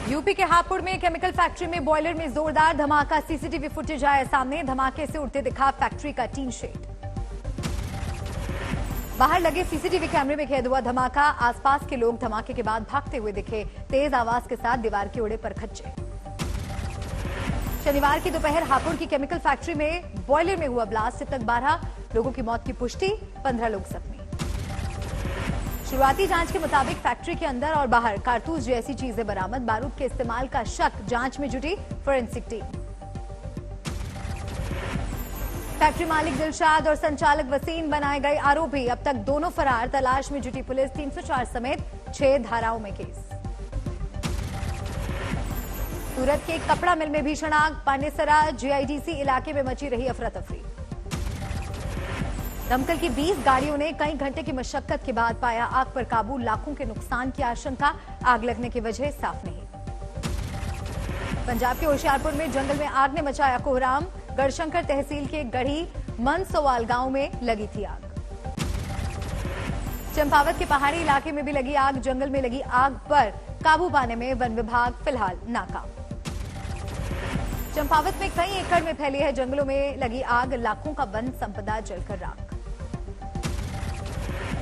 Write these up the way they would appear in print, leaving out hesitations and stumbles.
UP के हापुड़ में chemical factory में बॉयलर में जोरदार धमाका। सीसीटीवी फुटेज आया सामने। धमाके से उड़ते दिखा फैक्ट्री का टीन शेड। बाहर लगे सीसीटीवी कैमरे में कैद हुआ धमाका। आसपास के लोग धमाके के बाद भागते हुए दिखे। तेज आवाज के साथ दीवार के उड़े परखच्चे। शनिवार की दोपहर हापुड़ की केमिकल फैक्ट्री में बॉयलर में हुआ ब्लास्ट। अब तक 12 लोगों की मौत की पुष्टि, 15 लोग जख्मी। शुरुआती जांच के मुताबिक फैक्ट्री के अंदर और बाहर कारतूस जैसी चीजें बरामद। बारूद के इस्तेमाल का शक, जांच में जुटी फोरेंसिक टीम। फैक्ट्री मालिक दिलशाद और संचालक वसीम बनाए गए आरोपी। अब तक दोनों फरार। तलाश में जुटी पुलिस। 304 समेत 6 धाराओं में केस। सूरत के एक कपड़ा मिल में भीषण आग। पांडेसरा जीआईडीसी इलाके में मची रही अफरा तफरी। दमकल की 20 गाड़ियों ने कई घंटे की मशक्कत के बाद पाया आग पर काबू। लाखों के नुकसान की आशंका। आग लगने की वजह साफ नहीं। पंजाब के होशियारपुर में जंगल में आग ने मचाया कोहराम। गढ़शंकर तहसील के गढ़ी मनसोवाल गांव में लगी थी आग। चंपावत के पहाड़ी इलाके में भी लगी आग। जंगल में लगी आग पर काबू पाने में वन विभाग फिलहाल नाकाम। चंपावत में कई एकड़ में फैली है जंगलों में लगी आग। लाखों का वन संपदा जलकर राख।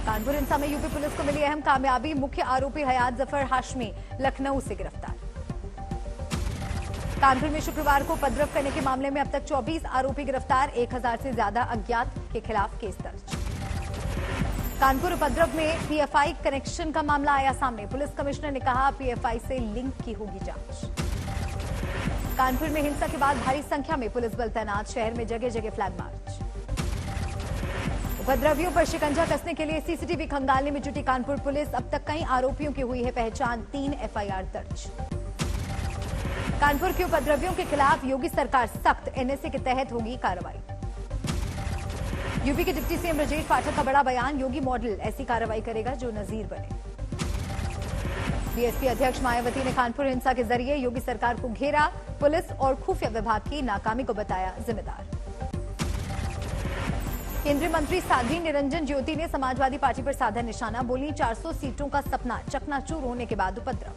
कानपुर हिंसा में यूपी पुलिस को मिली अहम कामयाबी। मुख्य आरोपी हयात जफर हाशमी लखनऊ से गिरफ्तार। कानपुर में शुक्रवार को उपद्रव करने के मामले में अब तक 24 आरोपी गिरफ्तार। 1000 से ज्यादा अज्ञात के खिलाफ केस दर्ज। कानपुर उपद्रव में पीएफआई कनेक्शन का मामला आया सामने। पुलिस कमिश्नर ने कहा पीएफआई से लिंक की होगी जांच। कानपुर में हिंसा के बाद भारी संख्या में पुलिस बल तैनात। शहर में जगह जगह फ्लैग मार्च। उपद्रवियों पर शिकंजा कसने के लिए सीसीटीवी खंगालने में जुटी कानपुर पुलिस। अब तक कई आरोपियों की हुई है पहचान। 3 एफआईआर दर्ज। कानपुर के उपद्रवियों के खिलाफ योगी सरकार सख्त। एनएसए के तहत होगी कार्रवाई। यूपी के डिप्टी सीएम ब्रजेश पाठक का बड़ा बयान। योगी मॉडल ऐसी कार्रवाई करेगा जो नजीर बने। बीएसपी अध्यक्ष मायावती ने कानपुर हिंसा के जरिए योगी सरकार को घेरा। पुलिस और खुफिया विभाग की नाकामी को बताया जिम्मेदार। केंद्रीय मंत्री साध्वी निरंजन ज्योति ने समाजवादी पार्टी पर साधा निशाना। बोली 400 सीटों का सपना चकनाचूर होने के बाद उपद्रव।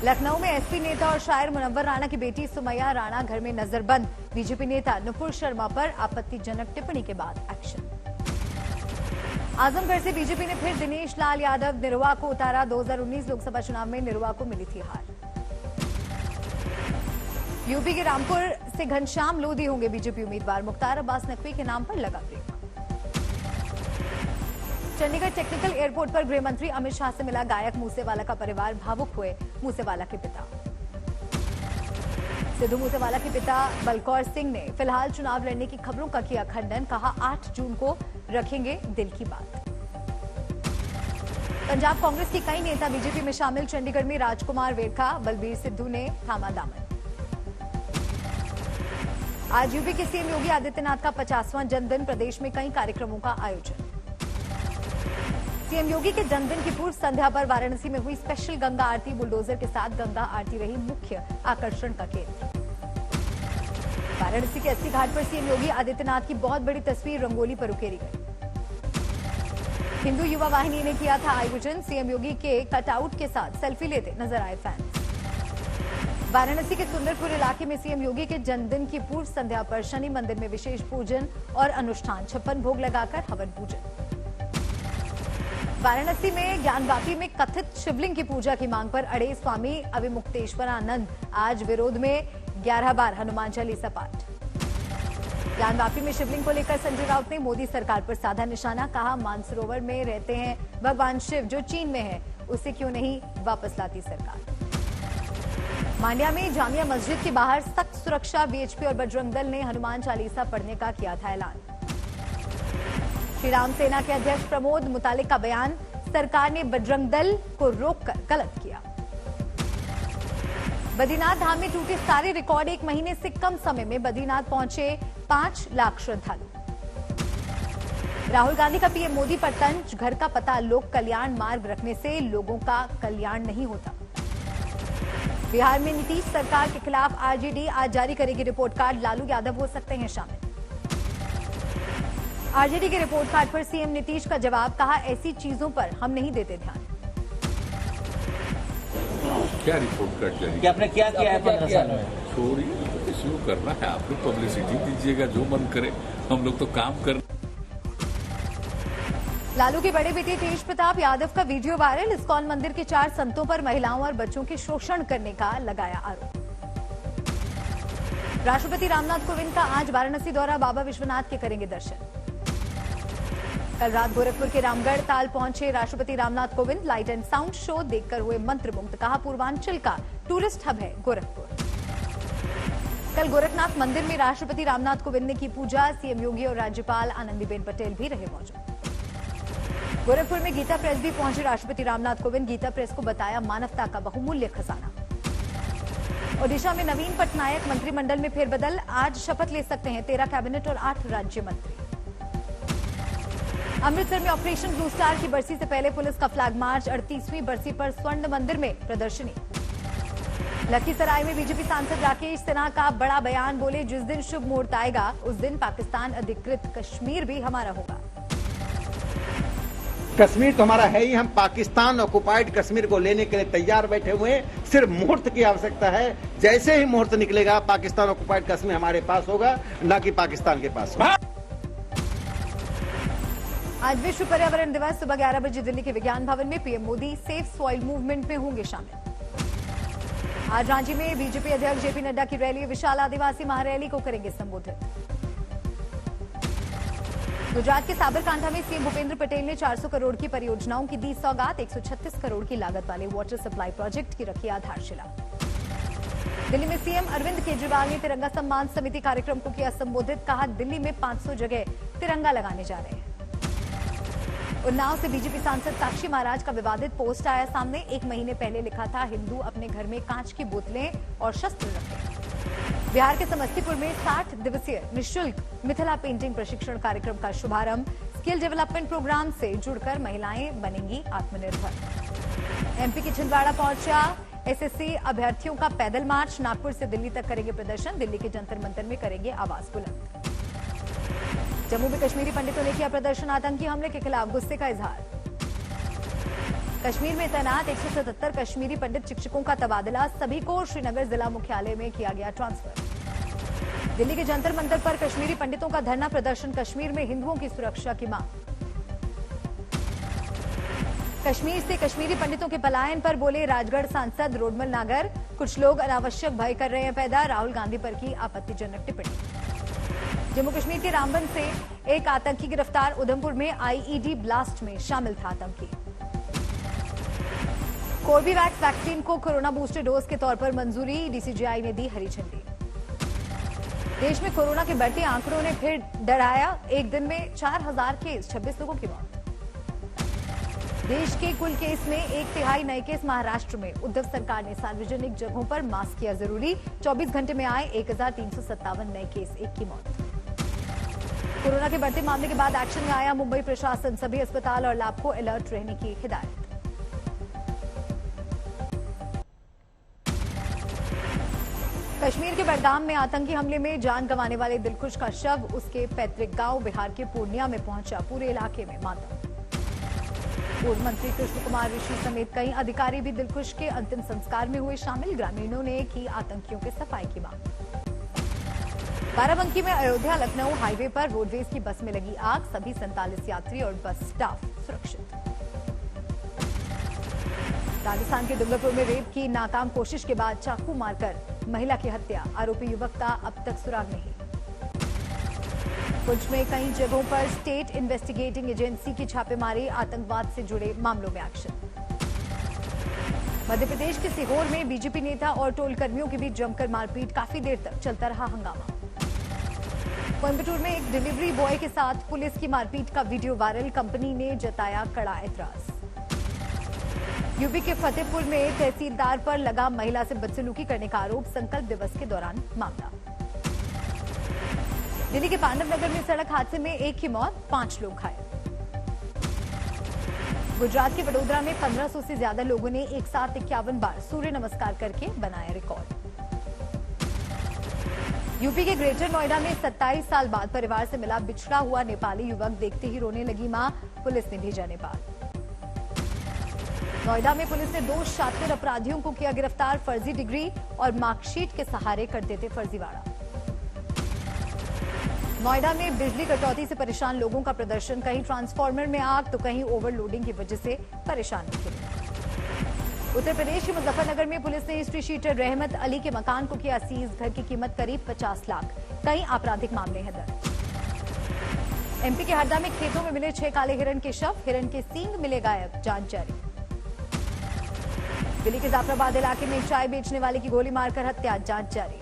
लखनऊ में एसपी नेता और शायर मुनव्वर राणा की बेटी सुमैया राणा घर में नजरबंद। बीजेपी नेता नुपुर शर्मा पर आपत्तिजनक टिप्पणी के बाद एक्शन। आजमगढ़ से बीजेपी ने फिर दिनेश लाल यादव निरुआ को उतारा। 2019 लोकसभा चुनाव में निरुआ को मिली थी हार। यूपी के रामपुर से घनश्याम लोधी होंगे बीजेपी उम्मीदवार। मुख्तार अब्बास नकवी के नाम पर लगा ब्रेक। चंडीगढ़ टेक्निकल एयरपोर्ट पर गृह मंत्री अमित शाह से मिला गायक मूसेवाला का परिवार। भावुक हुए मूसेवाला के पिता। सिद्धू मूसेवाला के पिता बलकौर सिंह ने फिलहाल चुनाव लड़ने की खबरों का किया खंडन। कहा 8 जून को रखेंगे दिल की बात। पंजाब कांग्रेस के कई नेता बीजेपी में शामिल। चंडीगढ़ में राजकुमार वेरखा, बलबीर सिद्धू ने थामा दामन। आज यूपी के सीएम योगी आदित्यनाथ का 50वां जन्मदिन। प्रदेश में कई कार्यक्रमों का आयोजन। सीएम योगी के जन्मदिन की पूर्व संध्या पर वाराणसी में हुई स्पेशल गंगा आरती। बुलडोजर के साथ गंगा आरती रही मुख्य आकर्षण का केंद्र। वाराणसी के अस्सी घाट पर सीएम योगी आदित्यनाथ की बहुत बड़ी तस्वीर रंगोली पर उकेरी गई। हिंदू युवा वाहिनी ने किया था आयोजन। सीएम योगी के कटआउट के साथ सेल्फी लेते नजर आए फैंस। वाराणसी के सुंदरपुर इलाके में सीएम योगी के जन्मदिन की पूर्व संध्या पर शनि मंदिर में विशेष पूजन और अनुष्ठान। 56 भोग लगाकर हवन पूजन। वाराणसी में ज्ञानवापी में कथित शिवलिंग की पूजा की मांग पर अड़े स्वामी अविमुक्तेश्वरानंद। आज विरोध में 11 बार हनुमान चालीसा पाठ। ज्ञानवापी में शिवलिंग को लेकर संजय राउत ने मोदी सरकार पर साधा निशाना। कहा मानसरोवर में रहते हैं भगवान शिव जो चीन में है, उसे क्यों नहीं वापस लाती सरकार। मांड्या में जामिया मस्जिद के बाहर सख्त सुरक्षा। बीएचपी और बजरंग दल ने हनुमान चालीसा पढ़ने का किया था ऐलान। श्री राम सेना के अध्यक्ष प्रमोद मुतालिक का बयान। सरकार ने बजरंग दल को रोककर गलत किया। बद्रीनाथ धाम में टूटे सारे रिकॉर्ड। 1 महीने से कम समय में बद्रीनाथ पहुंचे 5 लाख श्रद्धालु। राहुल गांधी का पीएम मोदी पर तंज। घर का पता लोक कल्याण मार्ग रखने से लोगों का कल्याण नहीं होता। बिहार में नीतीश सरकार के खिलाफ आरजेडी आज जारी करेगी रिपोर्ट कार्ड। लालू यादव हो सकते हैं शामिल। आरजेडी के रिपोर्ट कार्ड पर सीएम नीतीश का जवाब। कहा ऐसी चीजों पर हम नहीं देते ध्यान। क्या रिपोर्ट कार्ड जारी कि आपने क्या किया है 15 साल में? छोड़िए, तो शुरू करना है, आप लोग पब्लिसिटी दीजिएगा, जो मन करे। हम लोग तो काम कर। लालू के बड़े बेटे तेज प्रताप यादव का वीडियो वायरल। इस्कॉन मंदिर के 4 संतों पर महिलाओं और बच्चों के शोषण करने का लगाया आरोप। राष्ट्रपति रामनाथ कोविंद का आज वाराणसी दौरा, बाबा विश्वनाथ के करेंगे दर्शन। कल रात गोरखपुर के रामगढ़ ताल पहुंचे राष्ट्रपति Ramnath Kovind. Light and sound show देखकर हुए मंत्रमुग्ध। कहा, पूर्वांचल का टूरिस्ट हब है गोरखपुर। कल गोरखनाथ मंदिर में राष्ट्रपति रामनाथ कोविंद ने की पूजा। सीएम योगी और राज्यपाल आनंदीबेन पटेल भी रहे मौजूद। गोरखपुर में गीता प्रेस भी पहुंचे राष्ट्रपति रामनाथ कोविंद। गीता प्रेस को बताया मानवता का बहुमूल्य खजाना। ओडिशा में नवीन पटनायक मंत्रिमंडल में फेरबदल। आज शपथ ले सकते हैं 13 कैबिनेट और 8 राज्य मंत्री। अमृतसर में ऑपरेशन ब्लू स्टार की बरसी से पहले पुलिस का फ्लैग मार्च। 38वीं बरसी पर स्वर्ण मंदिर में प्रदर्शनी। लखीसराय में बीजेपी सांसद राकेश सिन्हा का बड़ा बयान। बोले, जिस दिन शुभ मुहूर्त आएगा उस दिन पाकिस्तान अधिकृत कश्मीर भी हमारा होगा। कश्मीर तो हमारा है ही, हम पाकिस्तान ऑक्युपाइड कश्मीर को लेने के लिए तैयार बैठे हुए हैं। सिर्फ मुहूर्त की आवश्यकता है। जैसे ही मुहूर्त निकलेगा पाकिस्तान ऑक्युपाइड कश्मीर हमारे पास होगा, न कि पाकिस्तान के पास होगा। आज विश्व पर्यावरण दिवस। सुबह 11 बजे दिल्ली के विज्ञान भवन में PM Modi safe soil movement में होंगे शामिल। आज रांची में बीजेपी अध्यक्ष जेपी नड्डा की रैली। विशाल आदिवासी महारैली को करेंगे संबोधित। गुजरात के साबरकांठा में सीएम भूपेंद्र पटेल ने 400 करोड़ की परियोजनाओं की दी सौगात। 136 करोड़ की लागत वाले वाटर सप्लाई प्रोजेक्ट की रखी आधारशिला। दिल्ली में सीएम अरविंद केजरीवाल ने तिरंगा सम्मान समिति कार्यक्रम को किया संबोधित। कहा, दिल्ली में 500 जगह तिरंगा लगाने जा रहे हैं। उन्नाव से बीजेपी सांसद साक्षी महाराज का विवादित पोस्ट आया सामने। 1 महीने पहले लिखा था, हिंदू अपने घर में कांच की बोतलें और शस्त्र रखें। बिहार के समस्तीपुर में 60 दिवसीय निःशुल्क मिथिला पेंटिंग प्रशिक्षण कार्यक्रम का शुभारंभ। स्किल डेवलपमेंट प्रोग्राम से जुड़कर महिलाएं बनेंगी आत्मनिर्भर। एमपी के छिंदवाड़ा पहुंचा एसएससी अभ्यर्थियों का पैदल मार्च। नागपुर से दिल्ली तक करेंगे प्रदर्शन। दिल्ली के जंतर मंतर में करेंगे आवाज बुलंद। जम्मू में कश्मीरी पंडितों ने किया प्रदर्शन। आतंकी हमले के खिलाफ गुस्से का इजहार। कश्मीर में तैनात 177 कश्मीरी पंडित शिक्षकों का तबादला। सभी को श्रीनगर जिला मुख्यालय में किया गया ट्रांसफर। दिल्ली के जंतर मंतर पर कश्मीरी पंडितों का धरना प्रदर्शन। कश्मीर में हिंदुओं की सुरक्षा की मांग। कश्मीर से कश्मीरी पंडितों के पलायन पर बोले राजगढ़ सांसद रोडमल नागर। कुछ लोग अनावश्यक भय कर रहे हैं पैदा। राहुल गांधी पर की आपत्तिजनक टिप्पणी। जम्मू कश्मीर के रामबन से एक आतंकी गिरफ्तार। उधमपुर में आईईडी ब्लास्ट में शामिल था आतंकी। कोर्बीवैक्स वैक्सीन को कोरोना बूस्टर डोज के तौर पर मंजूरी। डीसीजीआई ने दी हरी झंडी। देश में कोरोना के बढ़ते आंकड़ों ने फिर डराया। एक दिन में 4000 केस, 26 लोगों की मौत। देश के कुल केस में 1/3 नए केस महाराष्ट्र में। उद्धव सरकार ने सार्वजनिक जगहों पर मास्क किया जरूरी। 24 घंटे में आए 1357 नए केस, 1 की मौत। कोरोना के बढ़ते मामले के बाद एक्शन में आया मुंबई प्रशासन। सभी अस्पताल और लैब को अलर्ट रहने की हिदायत। कश्मीर के बडगाम में आतंकी हमले में जान गंवाने वाले दिलखुश का शव उसके पैतृक गांव बिहार के पूर्णिया में पहुंचा। पूरे इलाके में मातम। पूर्व मंत्री कृष्ण कुमार ऋषि समेत कई अधिकारी भी दिलखुश के अंतिम संस्कार में हुए शामिल। ग्रामीणों ने की आतंकियों के सफाई की मांग। बाराबंकी में अयोध्या लखनऊ हाईवे पर रोडवेज की बस में लगी आग। सभी 47 यात्री और बस स्टाफ सुरक्षित। राजस्थान के डूंगरपुर में रेप की नाकाम कोशिश के बाद चाकू मारकर महिला की हत्या। आरोपी युवक का अब तक सुराग नहीं। पुंछ में कई जगहों पर स्टेट इन्वेस्टिगेटिंग एजेंसी की छापेमारी। आतंकवाद से जुड़े मामलों में एक्शन। मध्य प्रदेश के सीहोर में बीजेपी नेता और टोल कर्मियों के बीच जमकर मारपीट। काफी देर तक चलता रहा हंगामा। कोयंबटूर में एक डिलीवरी बॉय के साथ पुलिस की मारपीट का वीडियो वायरल। कंपनी ने जताया कड़ा एतराज। यूपी के फतेहपुर में तहसीलदार पर लगा महिला से बदसलूकी करने का आरोप। संकल्प दिवस के दौरान मामला। दिल्ली के पांडव नगर में सड़क हादसे में 1 की मौत, 5 लोग घायल। गुजरात के वडोदरा में 1500 से ज्यादा लोगों ने एक साथ 51 बार सूर्य नमस्कार करके बनाया रिकॉर्ड। यूपी के ग्रेटर नोएडा में 27 साल बाद परिवार से मिला बिछड़ा हुआ नेपाली युवक। देखते ही रोने लगी मां। पुलिस ने भेजा नेपाल। नोएडा में पुलिस ने 2 शातिर अपराधियों को किया गिरफ्तार। फर्जी डिग्री और मार्कशीट के सहारे करते थे फर्जीवाड़ा। नोएडा में बिजली कटौती से परेशान लोगों का प्रदर्शन। कहीं ट्रांसफार्मर में आग तो कहीं ओवरलोडिंग की वजह से परेशान थे। उत्तर प्रदेश के मुजफ्फरनगर में पुलिस ने हिस्ट्री शीटर रहमत अली के मकान को किया सीज। घर की कीमत करीब 50 लाख। कई आपराधिक मामले हैं दर्ज। एमपी के हरदा में खेतों में मिले 6 काले हिरण के शव। हिरण के सींग मिले गायब। जांच जारी। दिल्ली के जाफराबाद इलाके में चाय बेचने वाले की गोली मारकर हत्या। जांच जारी।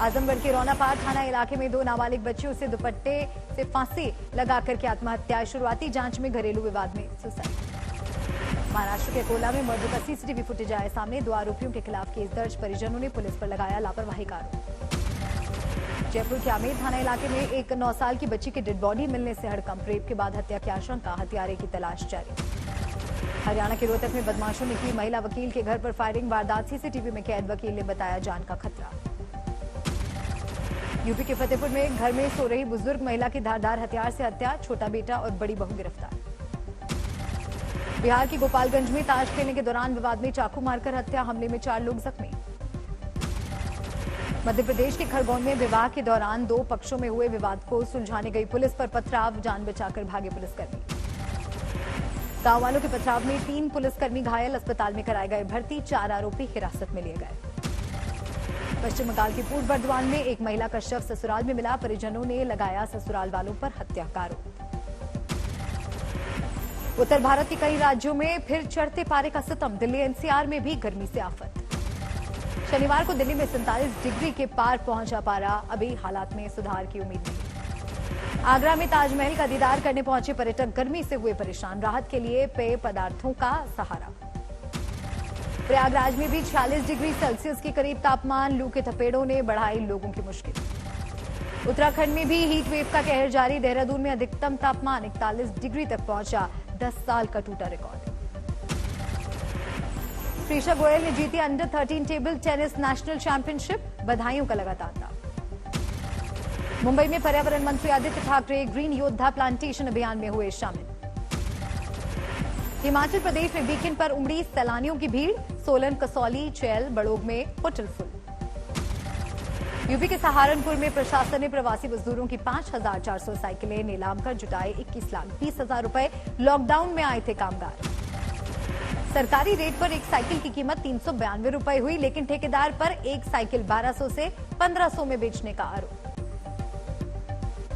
आजमगढ़ के रौनापार थाना इलाके में 2 नाबालिग बच्चियों से दुपट्टे से फांसी लगाकर की आत्महत्या। शुरुआती जांच में घरेलू विवाद में सुसाइड। महाराष्ट्र के कोला में मर्डर का सीसीटीवी फुटेज आया सामने। 2 आरोपियों के खिलाफ केस दर्ज। परिजनों ने पुलिस पर लगाया लापरवाही का आरोप। जयपुर के आमेर थाना इलाके में एक 9 साल की बच्ची की डेड बॉडी मिलने से हड़कंप। रेप के बाद हत्या की आशंका। हत्यारे की तलाश जारी। हरियाणा के रोहतक में बदमाशों ने की महिला वकील के घर पर फायरिंग। वारदात सीसीटीवी में कैद। वकील ने बताया जान का खतरा। यूपी के फतेहपुर में घर में सो रही बुजुर्ग महिला की धारदार हथियार से हत्या। छोटा बेटा और बड़ी बहू गिरफ्तार। बिहार के गोपालगंज में ताश खेलने के दौरान विवाद में चाकू मारकर हत्या। हमले में 4 लोग जख्मी। मध्य प्रदेश के खरगोन में विवाह के दौरान 2 पक्षों में हुए विवाद को सुलझाने गई पुलिस पर पथराव। जान बचाकर भागे पुलिसकर्मी। गांव वालों के पथराव में 3 पुलिसकर्मी घायल। अस्पताल में कराए गए भर्ती। 4 आरोपी हिरासत में लिए गए। पश्चिम बंगाल के पूर्व बर्दवान में एक महिला का शव ससुराल में मिला। परिजनों ने लगाया ससुराल वालों पर हत्या का आरोप। उत्तर भारत के कई राज्यों में फिर चढ़ते पारे का सितम। दिल्ली एनसीआर में भी गर्मी से आफत। शनिवार को दिल्ली में 47 डिग्री के पार पहुंचा पारा। अभी हालात में सुधार की उम्मीद नहीं। आगरा में ताजमहल का दीदार करने पहुंचे पर्यटक गर्मी से हुए परेशान। राहत के लिए पेय पदार्थों का सहारा। प्रयागराज में भी 46 डिग्री सेल्सियस के करीब तापमान। लू के थपेड़ों ने बढ़ाई लोगों की मुश्किल। उत्तराखंड में भी हीट वेव का कहर जारी। देहरादून में अधिकतम तापमान 41 डिग्री तक पहुंचा। 10 साल का टूटा रिकॉर्ड। प्रीशा गोयल ने जीती under 13 table tennis national championship. बधाइयों का लगा तांता। मुंबई में पर्यावरण मंत्री आदित्य ठाकरे ग्रीन योद्धा प्लांटेशन अभियान में हुए शामिल। हिमाचल प्रदेश में वीकेंड पर उमड़ी सैलानियों की भीड़। सोलन, कसौली, चैल, बड़ोग में होटल फुल। यूपी के सहारनपुर में प्रशासन ने प्रवासी मजदूरों की 5,400 साइकिलें नीलाम कर जुटाए 21,20,000 रुपए। लॉकडाउन में आए थे कामगार। सरकारी रेट पर एक साइकिल की कीमत 392 रुपए हुई, लेकिन ठेकेदार पर एक साइकिल 1200 से 1500 में बेचने का आरोप।